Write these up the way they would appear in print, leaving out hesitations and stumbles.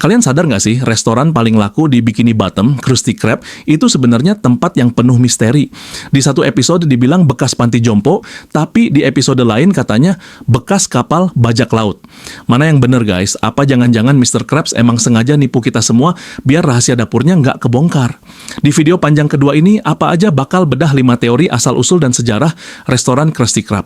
Kalian sadar nggak sih, restoran paling laku di Bikini Bottom, Krusty Krab, itu sebenarnya tempat yang penuh misteri. Di satu episode dibilang bekas panti jompo, tapi di episode lain katanya bekas kapal bajak laut. Mana yang bener guys? Apa jangan-jangan Mr. Krabs emang sengaja nipu kita semua biar rahasia dapurnya nggak kebongkar? Di video panjang kedua ini, apa aja bakal bedah 5 teori asal-usul dan sejarah restoran Krusty Krab.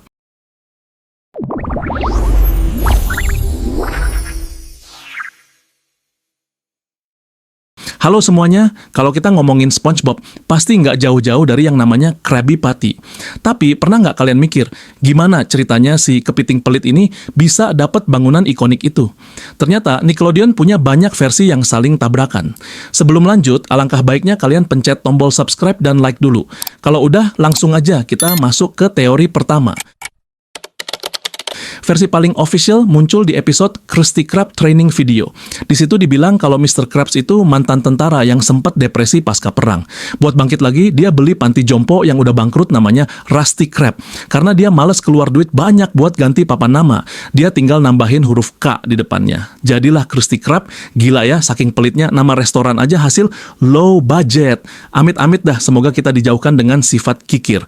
Halo semuanya, kalau kita ngomongin SpongeBob, pasti nggak jauh-jauh dari yang namanya Krabby Patty. Tapi pernah nggak kalian mikir, gimana ceritanya si kepiting pelit ini bisa dapat bangunan ikonik itu? Ternyata Nickelodeon punya banyak versi yang saling tabrakan. Sebelum lanjut, alangkah baiknya kalian pencet tombol subscribe dan like dulu. Kalau udah, langsung aja kita masuk ke teori pertama. Versi paling official muncul di episode Krusty Krab Training Video. Di situ dibilang kalau Mr. Krabs itu mantan tentara yang sempat depresi pasca perang. Buat bangkit lagi, dia beli panti jompo yang udah bangkrut namanya Rusty Krab. Karena dia males keluar duit banyak buat ganti papan nama. Dia tinggal nambahin huruf K di depannya. Jadilah Krusty Krab. Gila ya, saking pelitnya nama restoran aja hasil low budget. Amit-amit dah, semoga kita dijauhkan dengan sifat kikir.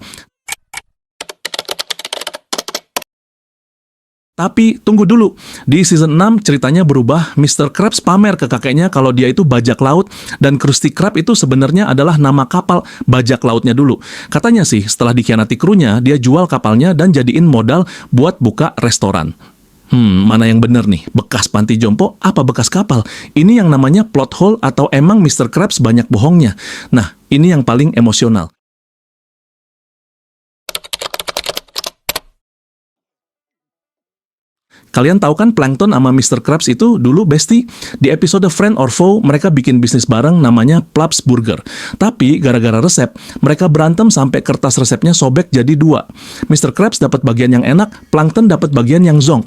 Tapi tunggu dulu, di season 6 ceritanya berubah. Mr. Krabs pamer ke kakeknya kalau dia itu bajak laut dan Krusty Krab itu sebenarnya adalah nama kapal bajak lautnya dulu. Katanya sih setelah dikhianati krunya, dia jual kapalnya dan jadiin modal buat buka restoran. Mana yang bener nih? Bekas panti jompo apa bekas kapal? Ini yang namanya plot hole atau emang Mr. Krabs banyak bohongnya? Nah, ini yang paling emosional. Kalian tahu kan Plankton sama Mr. Krabs itu dulu bestie? Di episode Friend or Foe, mereka bikin bisnis bareng namanya Plubs Burger. Tapi gara-gara resep, mereka berantem sampai kertas resepnya sobek jadi 2. Mr. Krabs dapat bagian yang enak, Plankton dapat bagian yang zonk.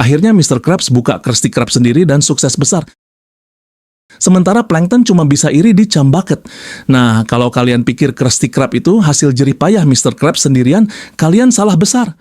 Akhirnya Mr. Krabs buka Krusty Krab sendiri dan sukses besar. Sementara Plankton cuma bisa iri di Chum Bucket. Nah, kalau kalian pikir Krusty Krab itu hasil jerih payah Mr. Krabs sendirian, kalian salah besar.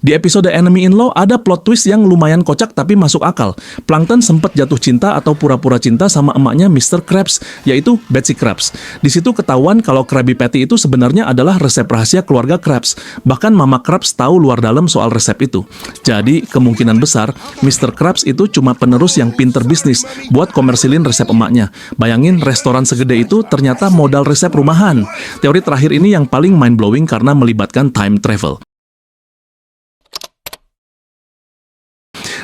Di episode Enemy in Law ada plot twist yang lumayan kocak tapi masuk akal. Plankton sempat jatuh cinta atau pura-pura cinta sama emaknya Mr. Krabs, yaitu Betsy Krabs. Di situ ketahuan kalau Krabby Patty itu sebenarnya adalah resep rahasia keluarga Krabs. Bahkan Mama Krabs tahu luar dalam soal resep itu. Jadi kemungkinan besar Mr. Krabs itu cuma penerus yang pinter bisnis buat komersilin resep emaknya. Bayangin restoran segede itu ternyata modal resep rumahan. Teori terakhir ini yang paling mind-blowing karena melibatkan time travel.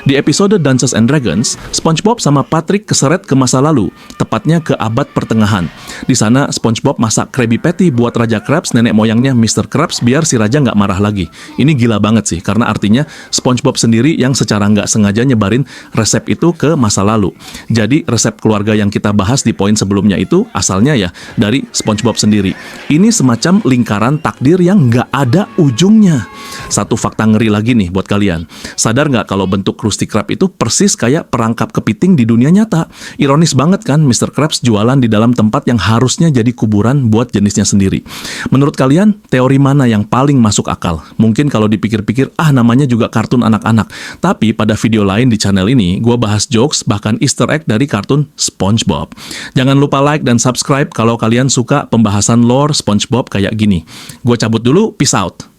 Di episode Dungeons and Dragons, SpongeBob sama Patrick keseret ke masa lalu, tepatnya ke abad pertengahan. Di sana, SpongeBob masak Krabby Patty buat Raja Krabs, nenek moyangnya Mr. Krabs, biar si Raja nggak marah lagi. Ini gila banget sih, karena artinya SpongeBob sendiri yang secara nggak sengaja nyebarin resep itu ke masa lalu. Jadi, resep keluarga yang kita bahas di poin sebelumnya itu, asalnya ya dari SpongeBob sendiri. Ini semacam lingkaran takdir yang nggak ada ujungnya. Satu fakta ngeri lagi nih buat kalian. Sadar nggak kalau bentuk Krusty Krab itu persis kayak perangkap kepiting di dunia nyata? Ironis banget kan, Mr. Krabs jualan di dalam tempat yang harusnya jadi kuburan buat jenisnya sendiri. Menurut kalian, teori mana yang paling masuk akal? Mungkin kalau dipikir-pikir, namanya juga kartun anak-anak. Tapi pada video lain di channel ini, gue bahas jokes bahkan easter egg dari kartun SpongeBob. Jangan lupa like dan subscribe kalau kalian suka pembahasan lore SpongeBob kayak gini. Gue cabut dulu, peace out.